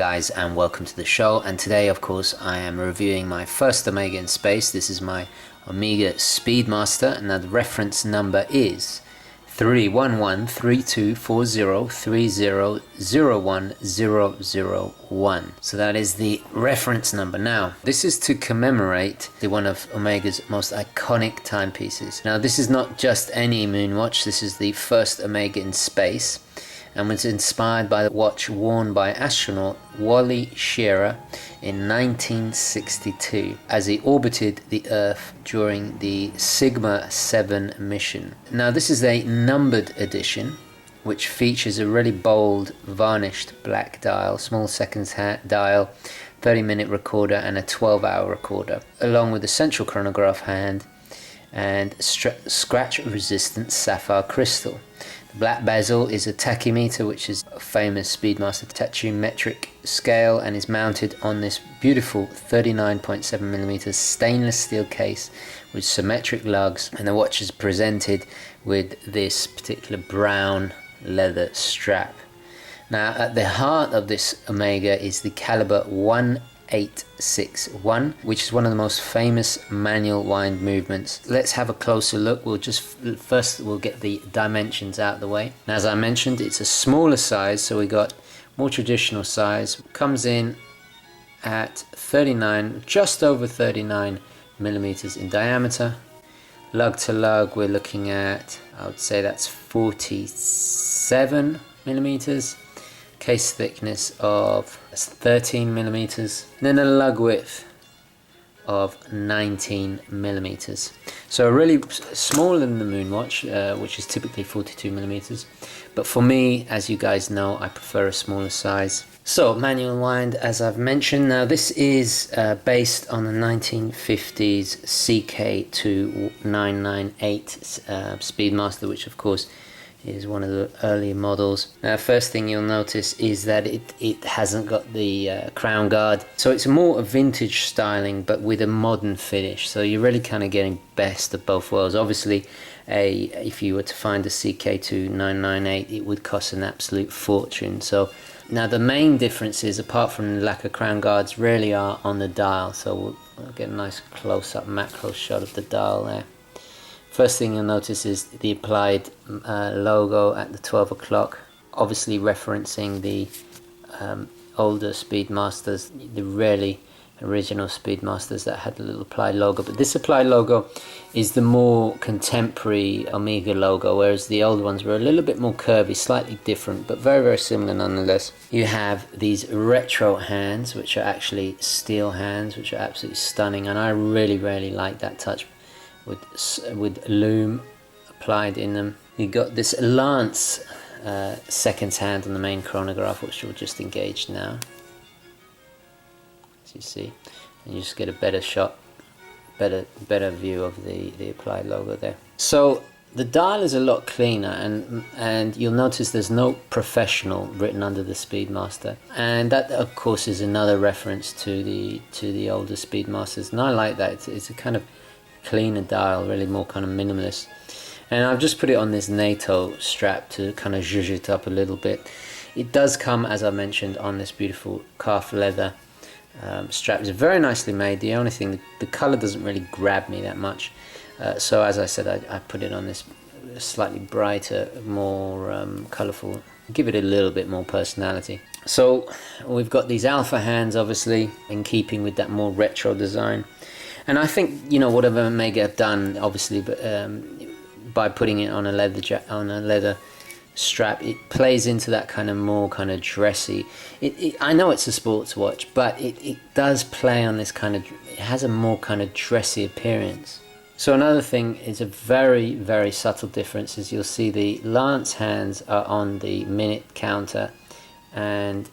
guys, and welcome to the show. And today of course I am reviewing my first Omega in space. This is my Omega Speedmaster, and the reference number is 3113240300101. So that is the reference number. Now this is to commemorate one of Omega's most iconic timepieces. Now this is not just any Moonwatch, this is the first Omega in space, and was inspired by the watch worn by astronaut Wally Schirra in 1962 as he orbited the Earth during the Sigma 7 mission. Now this is a numbered edition which features a really bold varnished black dial, small seconds dial, 30-minute recorder and a 12-hour recorder, along with a central chronograph hand and scratch resistant sapphire crystal. The black bezel is a tachymeter, which is a famous Speedmaster tachymetric scale, and is mounted on this beautiful 39.7mm stainless steel case with symmetric lugs, and the watch is presented with this particular brown leather strap. Now at the heart of this Omega is the caliber 1861, which is one of the most famous manual wind movements. Let's have a closer look. We'll get the dimensions out of the way. Now, as I mentioned, it's a smaller size, so we got more traditional size. Comes in at 39, just over 39mm in diameter. Lug to lug, we're looking at, I would say that's 47mm. Case thickness of 13mm, then a lug width of 19mm. So really smaller than the Moonwatch, which is typically 42mm. But for me, as you guys know, I prefer a smaller size. So manual wind, as I've mentioned. Now this is based on the 1950s CK2998 Speedmaster, which of course is one of the earlier models. Now first thing you'll notice is that it hasn't got the crown guard, so it's more a vintage styling but with a modern finish, so you're really kind of getting best of both worlds. Obviously if you were to find a CK2998, it would cost an absolute fortune. So now the main differences, apart from the lack of crown guards, really are on the dial. So we'll get a nice close-up macro shot of the dial there. First thing you'll notice is the applied logo at the 12 o'clock, obviously referencing the older Speedmasters, the really original Speedmasters that had the little applied logo. But this applied logo is the more contemporary Omega logo, whereas the old ones were a little bit more curvy, slightly different, but very, very similar nonetheless. You have these retro hands, which are actually steel hands, which are absolutely stunning, and I really, really like that touch with Lume applied in them. You got this Lance seconds hand on the main chronograph, which we'll just engage now, as you see, and you just get a better shot, better view of the applied logo there. So the dial is a lot cleaner, and you'll notice there's no professional written under the Speedmaster, and that of course is another reference to the older Speedmasters, and I like that. It's a kind of cleaner dial, really more kind of minimalist. And I've just put it on this NATO strap to kind of zhuzh it up a little bit. It does come, as I mentioned, on this beautiful calf leather strap. It's very nicely made. The only thing, the color doesn't really grab me that much, so as I said, I put it on this slightly brighter, more colorful, give it a little bit more personality. So we've got these alpha hands, obviously in keeping with that more retro design. And I think, you know, whatever Omega have done, obviously, by putting it on a leather strap, it plays into that kind of more kind of dressy. I know it's a sports watch, but it does play on this kind of, it has a more kind of dressy appearance. So another thing is a very, very subtle difference is you'll see the Lance hands are on the minute counter and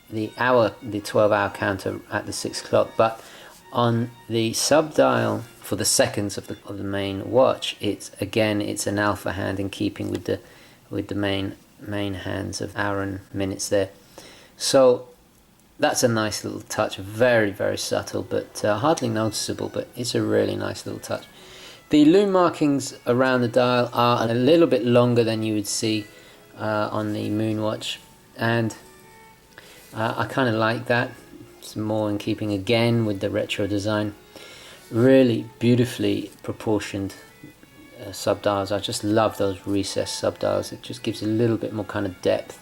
the 12-hour counter at the 6 o'clock, but on the sub dial for the seconds of the main watch, it's an alpha hand in keeping with the main hands of hour and minutes there. So that's a nice little touch, very, very subtle, but hardly noticeable, but it's a really nice little touch. The lume markings around the dial are a little bit longer than you would see on the Moonwatch, and I kind of like that. It's more in keeping again with the retro design. Really beautifully proportioned subdials. I just love those recessed subdials. It just gives a little bit more kind of depth.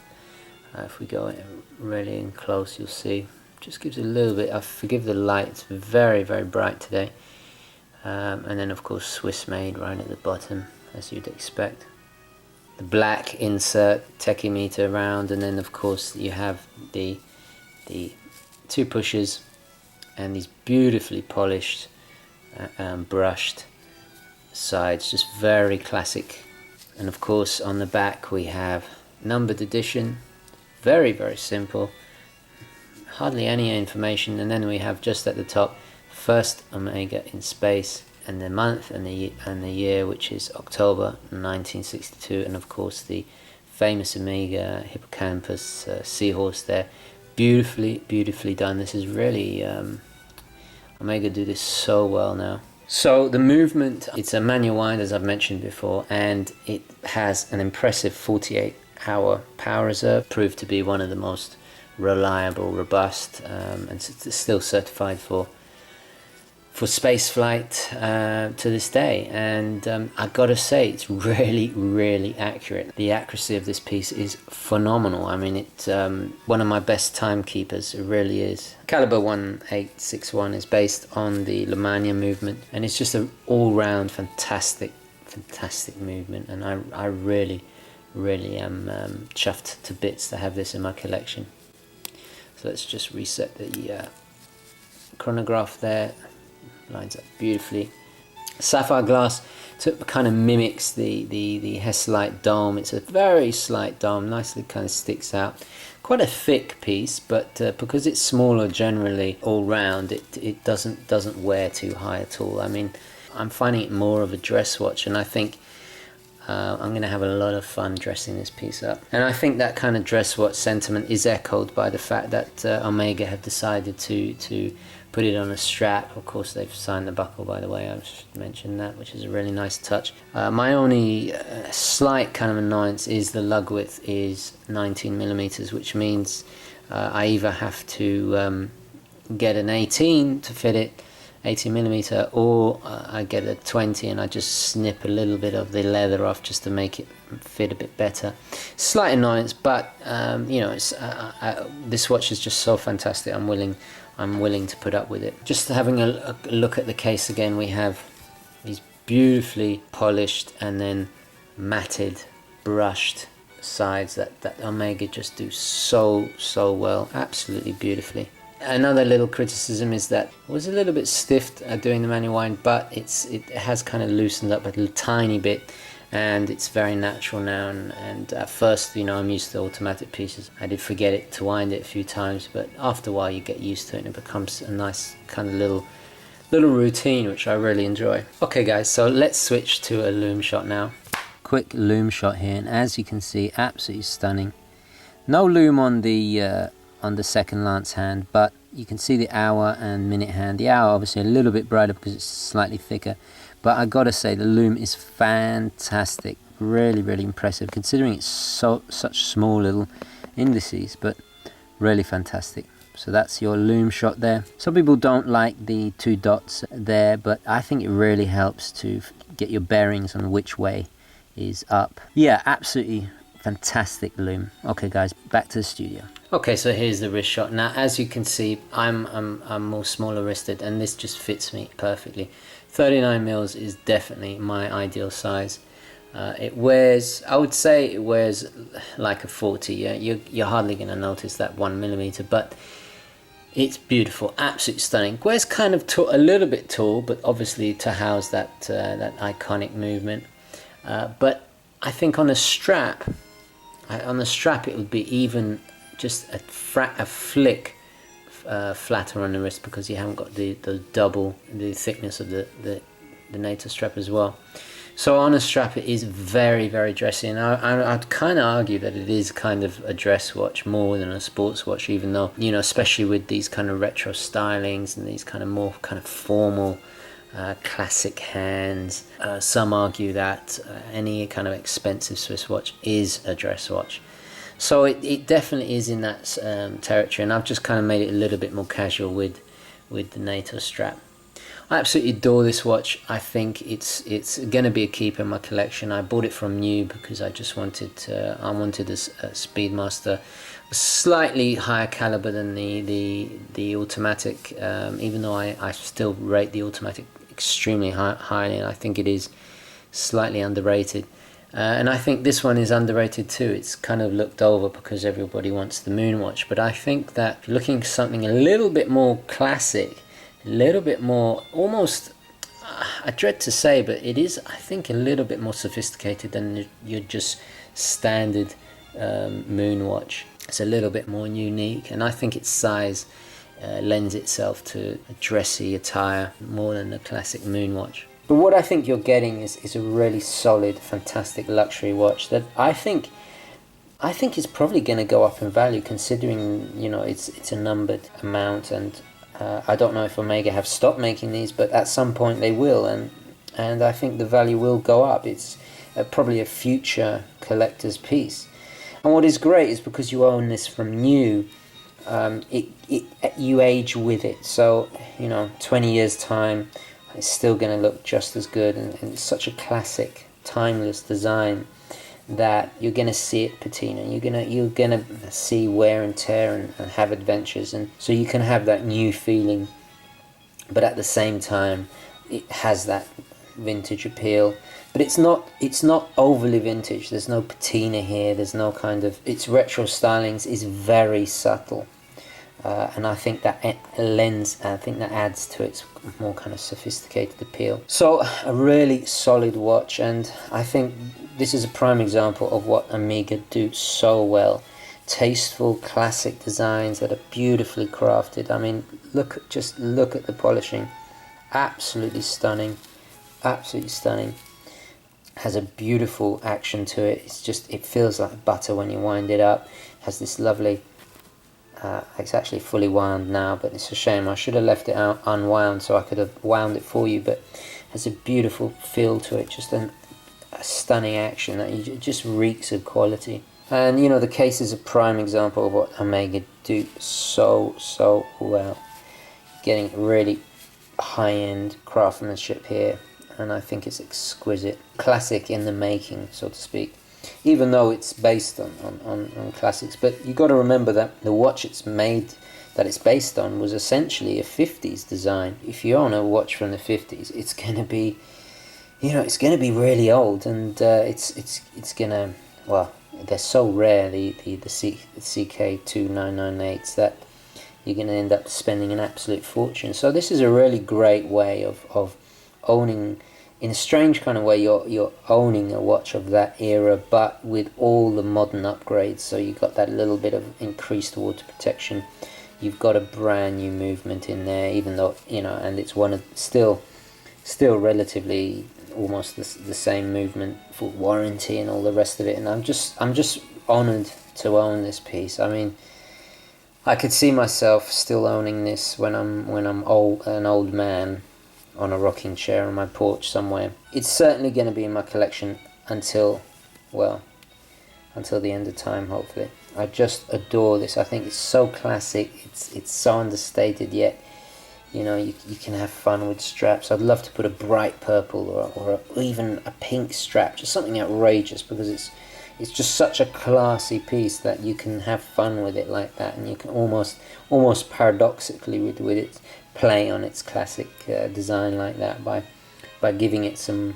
If we go really in close, you'll see. Just gives a little bit. I forgive the light. It's very, very bright today. And then of course Swiss made right at the bottom, as you'd expect. The black insert tachymeter around, and then of course you have the two pushers and these beautifully polished brushed sides, just very classic. And of course on the back we have numbered edition, very, very simple, hardly any information. And then we have just at the top, first Omega in space, and the month and the year, which is October 1962, and of course the famous Omega hippocampus seahorse there. Beautifully done. This is really Omega do this so well now. So the movement, it's a manual wind as I've mentioned before, and it has an impressive 48-hour power reserve, proved to be one of the most reliable, robust, and it's still certified for space flight to this day. And I gotta say, it's really accurate. The accuracy of this piece is phenomenal. I mean, it's one of my best timekeepers. It really is. Caliber 1861 is based on the Lume movement, and it's just an all-round fantastic movement. And I really am chuffed to bits to have this in my collection. So let's just reset the chronograph there. Lines up beautifully. Sapphire glass, so it kind of mimics the Heslite dome. It's a very slight dome, nicely kind of sticks out. Quite a thick piece, but because it's smaller generally all round, it doesn't wear too high at all. I mean, I'm finding it more of a dress watch, and I think I'm going to have a lot of fun dressing this piece up. And I think that kind of dress watch sentiment is echoed by the fact that Omega have decided to put it on a strap. Of course, they've signed the buckle, by the way. I should mention that, which is a really nice touch. My only slight kind of annoyance is the lug width is 19mm, which means I either have to get an 18 to fit it, 18mm, or I get a 20 and I just snip a little bit of the leather off just to make it fit a bit better. Slight annoyance, but you know, it's, this watch is just so fantastic. I'm willing to put up with it. Just having a look at the case again, we have these beautifully polished and then matted, brushed sides that Omega just do so well, absolutely beautifully. Another little criticism is that it was a little bit stiff doing the manual wind, but it has kind of loosened up a little tiny bit, and it's very natural now. And at first, you know, I'm used to automatic pieces. I did forget it to wind it a few times, but after a while you get used to it and it becomes a nice kind of little routine, which I really enjoy. Okay guys, so let's switch to a Lume Shot now. Quick Lume Shot here, and as you can see, absolutely stunning. No lume on the second lance hand, but you can see the hour and minute hand. The hour obviously a little bit brighter because it's slightly thicker, but I gotta say the lume is fantastic. Really impressive considering it's such small little indices, but really fantastic. So that's your Lume Shot there. Some people don't like the two dots there, but I think it really helps to get your bearings on which way is up. Yeah, absolutely fantastic lume. Okay guys, back to the studio. Okay, so here's the wrist shot. Now as you can see, I'm more smaller wristed, and this just fits me perfectly. 39mm is definitely my ideal size. It wears, I would say it wears like a 40. Yeah, you're hardly going to notice that 1mm, but it's beautiful, absolutely stunning. It wears kind of a little bit tall, but obviously to house that that iconic movement. But I think on a strap, it would be even just a flick flatter on the wrist, because you haven't got the thickness of the NATO strap as well. So on a strap it is very dressy, and I'd kind of argue that it is kind of a dress watch more than a sports watch, even though, you know, especially with these kind of retro stylings and these kind of more kind of formal classic hands, some argue that any kind of expensive Swiss watch is a dress watch. So it definitely is in that territory, and I've just kind of made it a little bit more casual with the NATO strap. I absolutely adore this watch. I think it's going to be a keeper in my collection. I bought it from new because I just wanted this Speedmaster, slightly higher caliber than the automatic, even though I still rate the automatic extremely highly, and I think it is slightly underrated. And I think this one is underrated too. It's kind of looked over because everybody wants the Moonwatch, but I think that if you're looking for something a little bit more classic, a little bit more, almost, I dread to say, but it is, I think, a little bit more sophisticated than your just standard Moonwatch. It's a little bit more unique, and I think its size lends itself to a dressy attire more than the classic Moonwatch. But what I think you're getting is a really solid, fantastic luxury watch that I think is probably going to go up in value, considering, you know, it's a numbered amount, and I don't know if Omega have stopped making these, but at some point they will, and I think the value will go up. It's probably a future collector's piece. And what is great is because you own this from new, you age with it. So, you know, 20 years time, it's still going to look just as good, and it's such a classic, timeless design that you're going to see it patina. You're gonna see wear and tear and have adventures, and so you can have that new feeling, but at the same time it has that vintage appeal. But it's not overly vintage. There's no patina here. There's no kind of, its retro stylings is very subtle. And I think that adds to its more kind of sophisticated appeal. So a really solid watch, and I think this is a prime example of what Omega do so well. Tasteful, classic designs that are beautifully crafted. I mean, just look at the polishing. Absolutely stunning. Absolutely stunning. Has a beautiful action to it. It feels like butter when you wind it up. Has this lovely, it's actually fully wound now, but it's a shame. I should have left it out unwound so I could have wound it for you, but has a beautiful feel to it. Just a stunning action that it just reeks of quality. And you know, the case is a prime example of what Omega do so well. Getting really high-end craftsmanship here, and I think it's exquisite. Classic in the making, so to speak, even though it's based on classics. But you got to remember that the watch it's based on was essentially a 50s design. If you own a watch from the 50s, it's going to be, you know, it's going to be really old, and it's going to, well, they're so rare, the CK2998s, that you're going to end up spending an absolute fortune. So this is a really great way of owning, in a strange kind of way, you're owning a watch of that era, but with all the modern upgrades. So you've got that little bit of increased water protection. You've got a brand new movement in there, even though, you know, and it's one of still relatively almost the same movement for warranty and all the rest of it. And I'm just honoured to own this piece. I mean, I could see myself still owning this when I'm an old man on a rocking chair on my porch somewhere. It's certainly going to be in my collection until the end of time, hopefully. I just adore this. I think it's so classic. It's so understated, yet, you know, you can have fun with straps. I'd love to put a bright purple or even a pink strap, just something outrageous, because it's just such a classy piece that you can have fun with it like that, and you can almost paradoxically with it play on its classic design like that by giving it some,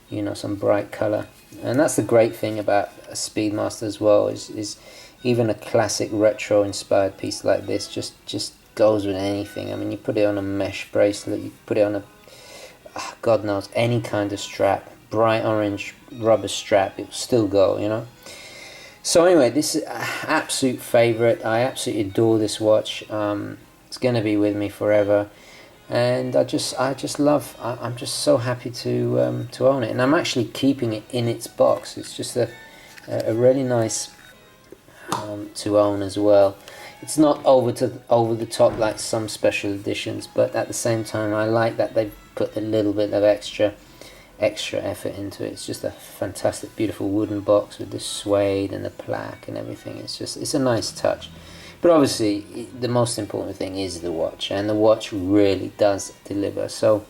you know, some bright color. And that's the great thing about a Speedmaster as well, is even a classic retro inspired piece like this just goes with anything. I mean, you put it on a mesh bracelet, you put it on a God knows, any kind of strap, bright orange rubber strap, it will still go, you know. So anyway, this is an absolute favorite. I absolutely adore this watch. It's going to be with me forever, and I'm just so happy to own it, and I'm actually keeping it in its box. It's just a really nice to own as well. It's not over the top like some special editions, but at the same time I like that they've put a little bit of extra extra effort into it. It's just a fantastic, beautiful wooden box with the suede and the plaque and everything. It's a nice touch. But obviously, the most important thing is the watch, and the watch really does deliver. So,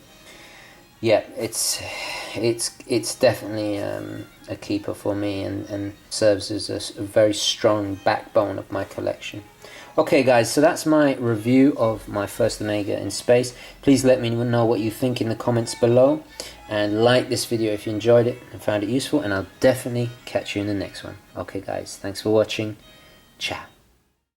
yeah, it's definitely a keeper for me, and serves as a very strong backbone of my collection. Okay guys, so that's my review of my first Omega in space. Please let me know what you think in the comments below, and like this video if you enjoyed it and found it useful, and I'll definitely catch you in the next one. Okay guys, thanks for watching. Ciao.